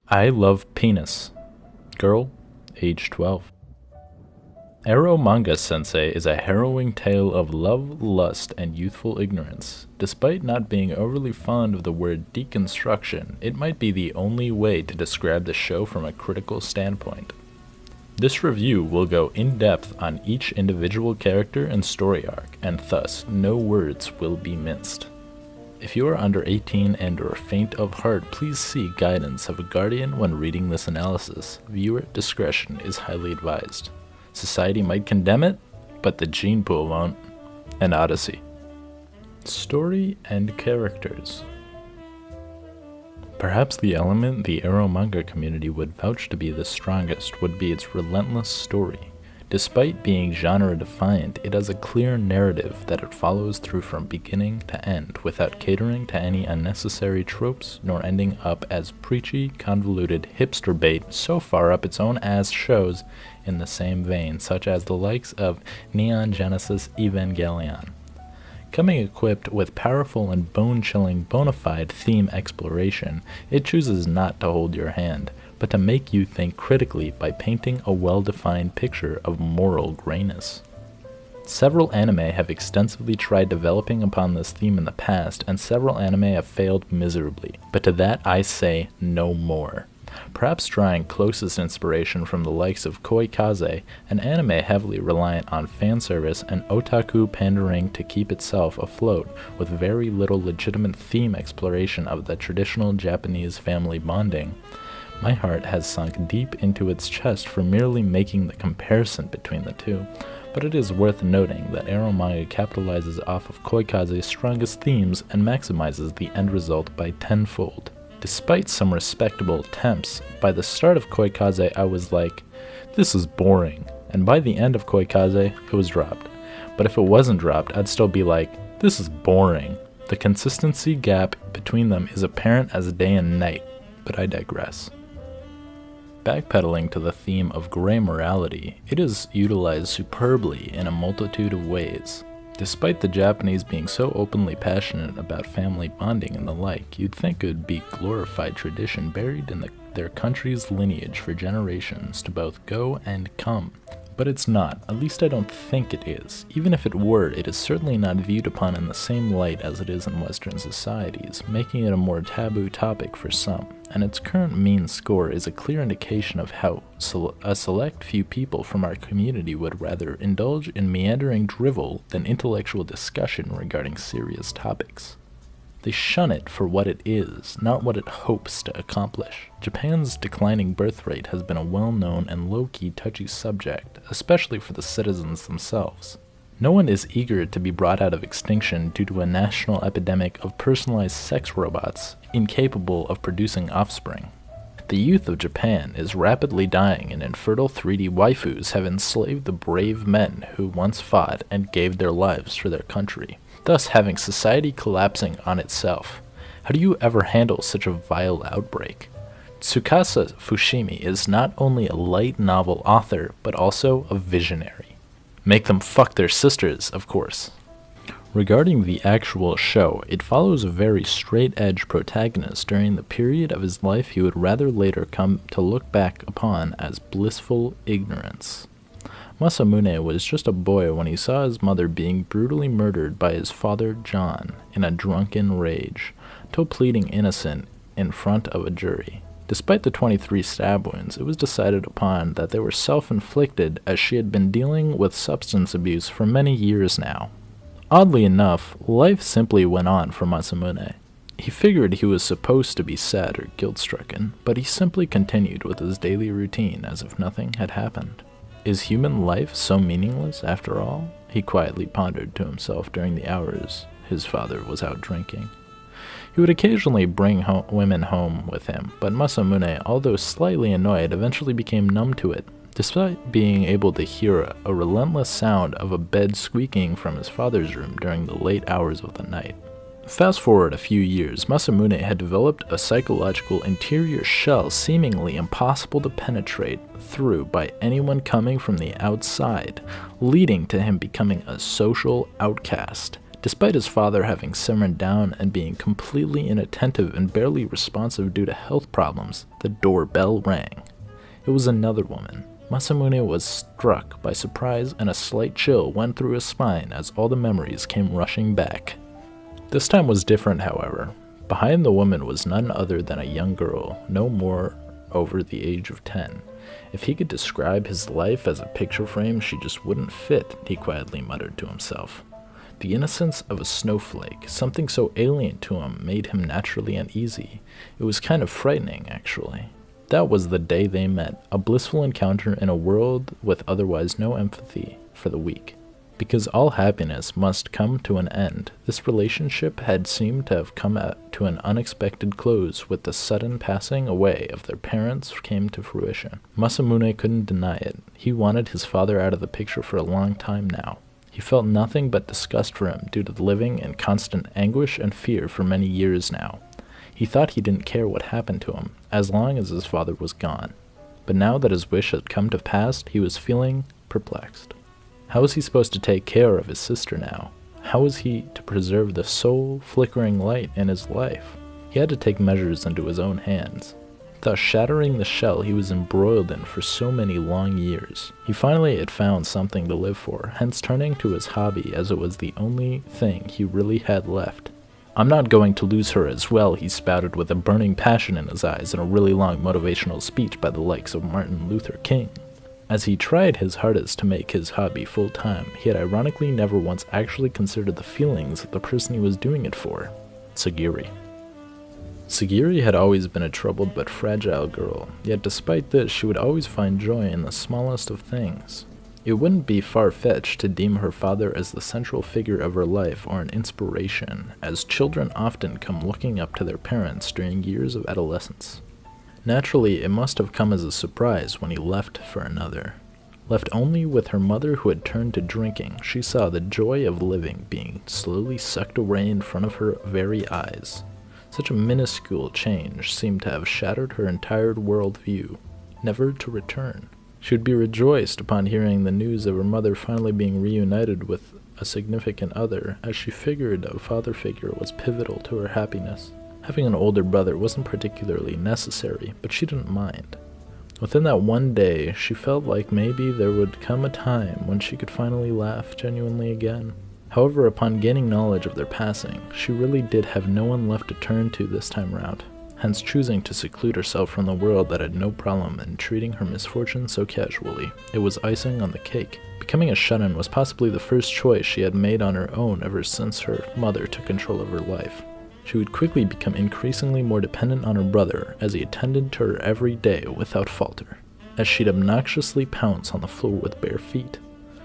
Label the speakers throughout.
Speaker 1: I love penis. Girl, age 12. Eromanga Sensei is a harrowing tale of love, lust, and youthful ignorance. Despite not being overly fond of the word deconstruction, it might be the only way to describe the show from a critical standpoint. This review will go in depth on each individual character and story arc, and thus no words will be minced. If you are under 18 and or faint of heart, please seek guidance of a guardian when reading this analysis. Viewer discretion is highly advised. Society might condemn it, but the gene pool won't. An Odyssey. Story and characters. Perhaps the element the Eromanga community would vouch to be the strongest would be its relentless story. Despite being genre-defiant, it has a clear narrative that it follows through from beginning to end without catering to any unnecessary tropes nor ending up as preachy, convoluted hipster bait so far up its own ass shows in the same vein, such as the likes of Neon Genesis Evangelion. Coming equipped with powerful and bone-chilling bona fide theme exploration, it chooses not to hold your hand, but to make you think critically by painting a well-defined picture of moral grayness. Several anime have extensively tried developing upon this theme in the past, and several anime have failed miserably, but to that I say no more. Perhaps drawing closest inspiration from the likes of Koikaze, an anime heavily reliant on fanservice and otaku pandering to keep itself afloat, with very little legitimate theme exploration of the traditional Japanese family bonding. My heart has sunk deep into its chest for merely making the comparison between the two, but it is worth noting that Eromanga capitalizes off of Koikaze's strongest themes and maximizes the end result by tenfold. Despite some respectable attempts, by the start of Koikaze I was like, this is boring, and by the end of Koikaze it was dropped. But if it wasn't dropped, I'd still be like, this is boring. The consistency gap between them is apparent as day and night, but I digress. Backpedaling to the theme of gray morality, it is utilized superbly in a multitude of ways. Despite the Japanese being so openly passionate about family bonding and the like, you'd think it would be glorified tradition buried in their country's lineage for generations to both go and come. But it's not, at least I don't think it is. Even if it were, it is certainly not viewed upon in the same light as it is in Western societies, making it a more taboo topic for some, and its current mean score is a clear indication of how a select few people from our community would rather indulge in meandering drivel than intellectual discussion regarding serious topics. They shun it for what it is, not what it hopes to accomplish. Japan's declining birth rate has been a well-known and low-key touchy subject, especially for the citizens themselves. No one is eager to be brought out of extinction due to a national epidemic of personalized sex robots incapable of producing offspring. The youth of Japan is rapidly dying, and infertile 3D waifus have enslaved the brave men who once fought and gave their lives for their country, thus having society collapsing on itself. How do you ever handle such a vile outbreak? Tsukasa Fushimi is not only a light novel author, but also a visionary. Make them fuck their sisters, of course. Regarding the actual show, it follows a very straight-edge protagonist during the period of his life he would rather later come to look back upon as blissful ignorance. Masamune was just a boy when he saw his mother being brutally murdered by his father John in a drunken rage, till pleading innocent in front of a jury. Despite the 23 stab wounds, it was decided upon that they were self-inflicted as she had been dealing with substance abuse for many years now. Oddly enough, life simply went on for Masamune. He figured he was supposed to be sad or guilt-stricken, but he simply continued with his daily routine as if nothing had happened. Is human life so meaningless after all? He quietly pondered to himself during the hours his father was out drinking. He would occasionally bring women home with him, but Masamune, although slightly annoyed, eventually became numb to it. Despite being able to hear a relentless sound of a bed squeaking from his father's room during the late hours of the night. Fast forward a few years, Masamune had developed a psychological interior shell seemingly impossible to penetrate through by anyone coming from the outside, leading to him becoming a social outcast. Despite his father having simmered down and being completely inattentive and barely responsive due to health problems, the doorbell rang. It was another woman. Masamune was struck by surprise, and a slight chill went through his spine as all the memories came rushing back. This time was different, however. Behind the woman was none other than a young girl, no more over the age of 10. If he could describe his life as a picture frame, she just wouldn't fit, he quietly muttered to himself. The innocence of a snowflake, something so alien to him, made him naturally uneasy. It was kind of frightening, actually. That was the day they met, a blissful encounter in a world with otherwise no empathy for the weak. Because all happiness must come to an end, this relationship had seemed to have come to an unexpected close with the sudden passing away of their parents came to fruition. Masamune couldn't deny it. He wanted his father out of the picture for a long time now. He felt nothing but disgust for him due to living in constant anguish and fear for many years now. He thought he didn't care what happened to him, as long as his father was gone. But now that his wish had come to pass, he was feeling perplexed. How was he supposed to take care of his sister now? How was he to preserve the sole flickering light in his life? He had to take measures into his own hands, thus shattering the shell he was embroiled in for so many long years. He finally had found something to live for, hence turning to his hobby as it was the only thing he really had left. "I'm not going to lose her as well," he spouted with a burning passion in his eyes and a really long motivational speech by the likes of Martin Luther King. As he tried his hardest to make his hobby full-time, he had ironically never once actually considered the feelings of the person he was doing it for, Sagiri. Sagiri had always been a troubled but fragile girl, yet despite this she would always find joy in the smallest of things. It wouldn't be far-fetched to deem her father as the central figure of her life or an inspiration, as children often come looking up to their parents during years of adolescence. Naturally, it must have come as a surprise when he left for another. Left only with her mother who had turned to drinking, she saw the joy of living being slowly sucked away in front of her very eyes. Such a minuscule change seemed to have shattered her entire worldview, never to return. She would be rejoiced upon hearing the news of her mother finally being reunited with a significant other, as she figured a father figure was pivotal to her happiness. Having an older brother wasn't particularly necessary, but she didn't mind. Within that one day, she felt like maybe there would come a time when she could finally laugh genuinely again. However, upon gaining knowledge of their passing, she really did have no one left to turn to this time round, hence choosing to seclude herself from the world that had no problem in treating her misfortune so casually. It was icing on the cake. Becoming a shut-in was possibly the first choice she had made on her own ever since her mother took control of her life. She would quickly become increasingly more dependent on her brother as he attended to her every day without falter, as she'd obnoxiously pounce on the floor with bare feet.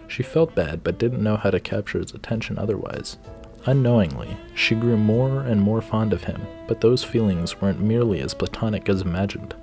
Speaker 1: She felt bad but didn't know how to capture his attention otherwise. Unknowingly, she grew more and more fond of him, but those feelings weren't merely as platonic as imagined.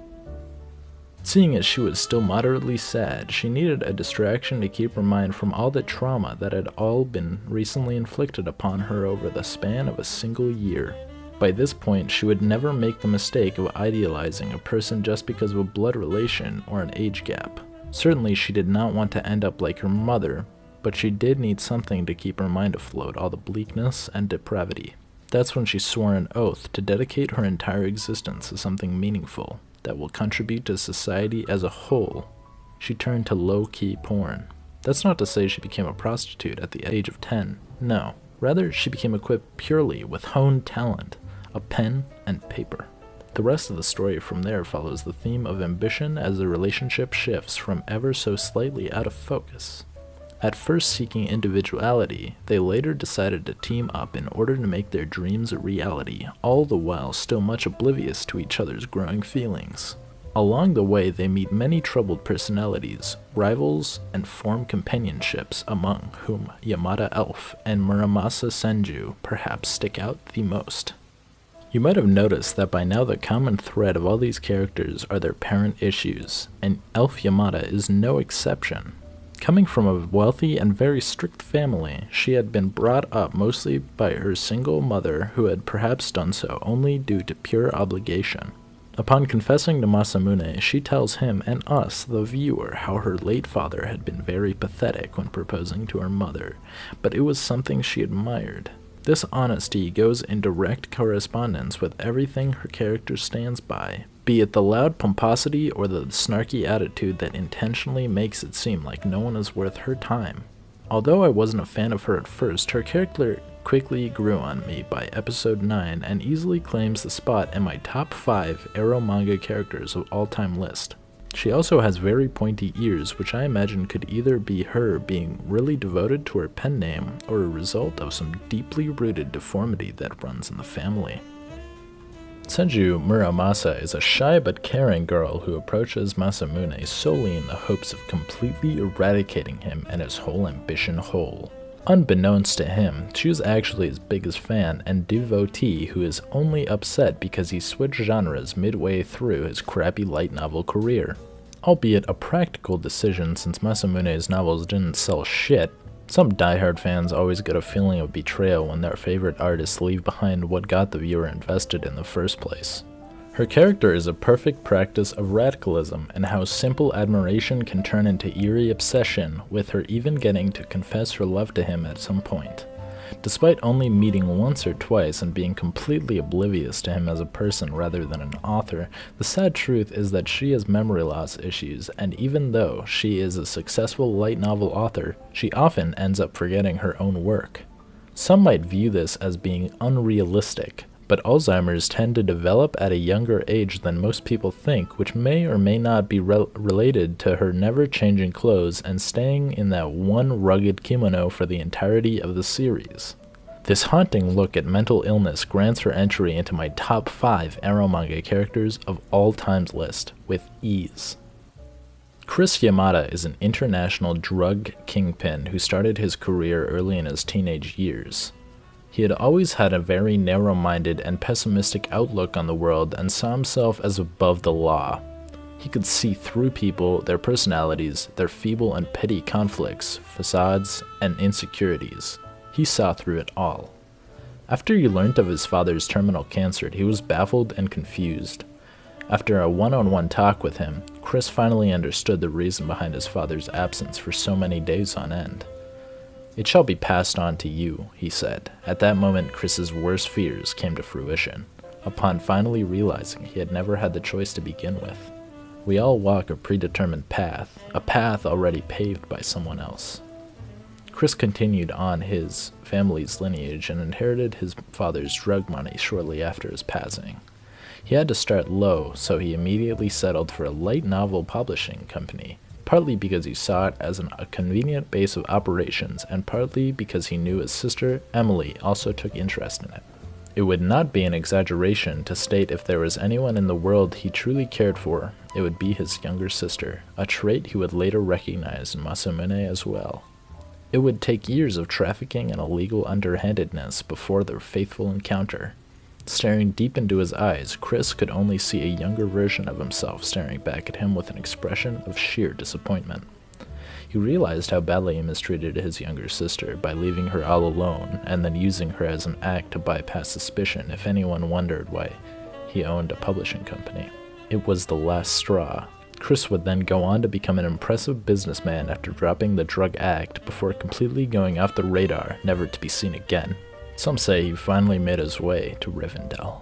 Speaker 1: Seeing as she was still moderately sad, she needed a distraction to keep her mind from all the trauma that had all been recently inflicted upon her over the span of a single year. By this point, she would never make the mistake of idealizing a person just because of a blood relation or an age gap. Certainly, she did not want to end up like her mother, but she did need something to keep her mind afloat all the bleakness and depravity. That's when she swore an oath to dedicate her entire existence to something meaningful that will contribute to society as a whole. She turned to low-key porn. That's not to say she became a prostitute at the age of 10. No, rather she became equipped purely with honed talent, a pen and paper. The rest of the story from there follows the theme of ambition as the relationship shifts from ever so slightly out of focus. At first seeking individuality, they later decided to team up in order to make their dreams a reality, all the while still much oblivious to each other's growing feelings. Along the way, they meet many troubled personalities, rivals, and form companionships, among whom Yamada Elf and Muramasa Senju perhaps stick out the most. You might have noticed that by now the common thread of all these characters are their parent issues, and Elf Yamada is no exception. Coming from a wealthy and very strict family, she had been brought up mostly by her single mother, who had perhaps done so only due to pure obligation. Upon confessing to Masamune, she tells him and us, the viewer, how her late father had been very pathetic when proposing to her mother, but it was something she admired. This honesty goes in direct correspondence with everything her character stands by, be it the loud pomposity or the snarky attitude that intentionally makes it seem like no one is worth her time. Although I wasn't a fan of her at first, her character quickly grew on me by episode 9 and easily claims the spot in my top 5 Eromanga characters of all time list. She also has very pointy ears, which I imagine could either be her being really devoted to her pen name or a result of some deeply rooted deformity that runs in the family. Senju Muramasa is a shy but caring girl who approaches Masamune solely in the hopes of completely eradicating him and his whole ambition whole. Unbeknownst to him, she is actually his biggest fan and devotee who is only upset because he switched genres midway through his crappy light novel career. Albeit a practical decision since Masamune's novels didn't sell shit, some diehard fans always get a feeling of betrayal when their favorite artists leave behind what got the viewer invested in the first place. Her character is a perfect practice of radicalism and how simple admiration can turn into eerie obsession, with her even getting to confess her love to him at some point. Despite only meeting once or twice and being completely oblivious to him as a person rather than an author, the sad truth is that she has memory loss issues, and even though she is a successful light novel author, she often ends up forgetting her own work. Some might view this as being unrealistic, but Alzheimer's tend to develop at a younger age than most people think, which may or may not be related to her never changing clothes and staying in that one rugged kimono for the entirety of the series. This haunting look at mental illness grants her entry into my top 5 Eromanga characters of all times list, with ease. Chris Yamada is an international drug kingpin who started his career early in his teenage years. He had always had a very narrow-minded and pessimistic outlook on the world and saw himself as above the law. He could see through people, their personalities, their feeble and petty conflicts, facades, and insecurities. He saw through it all. After he learnt of his father's terminal cancer, he was baffled and confused. After a one-on-one talk with him, Chris finally understood the reason behind his father's absence for so many days on end. "It shall be passed on to you," he said. At that moment, Chris's worst fears came to fruition, upon finally realizing he had never had the choice to begin with. We all walk a predetermined path, a path already paved by someone else. Chris continued on his family's lineage and inherited his father's drug money shortly after his passing. He had to start low, so he immediately settled for a light novel publishing company, partly because he saw it as a convenient base of operations, and partly because he knew his sister, Emily, also took interest in it. It would not be an exaggeration to state if there was anyone in the world he truly cared for, it would be his younger sister, a trait he would later recognize in Masamune as well. It would take years of trafficking and illegal underhandedness before their faithful encounter. Staring deep into his eyes, Chris could only see a younger version of himself staring back at him with an expression of sheer disappointment. He realized how badly he mistreated his younger sister by leaving her all alone and then using her as an act to bypass suspicion if anyone wondered why he owned a publishing company. It was the last straw. Chris would then go on to become an impressive businessman after dropping the drug act before completely going off the radar, never to be seen again. Some say he finally made his way to Rivendell.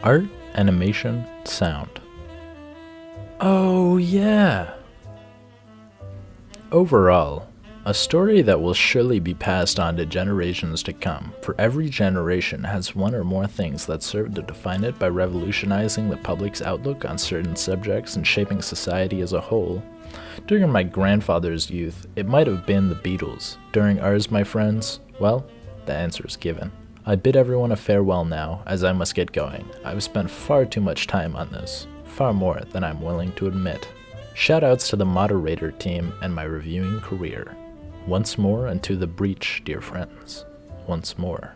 Speaker 1: Art, animation, sound. Oh yeah! Overall, a story that will surely be passed on to generations to come, for every generation has one or more things that serve to define it by revolutionizing the public's outlook on certain subjects and shaping society as a whole. During my grandfather's youth, it might have been the Beatles. During ours, my friends, well, the answer is given. I bid everyone a farewell now, as I must get going. I've spent far too much time on this, far more than I'm willing to admit. Shoutouts to the moderator team and my reviewing career. Once more into the breach, dear friends. Once more.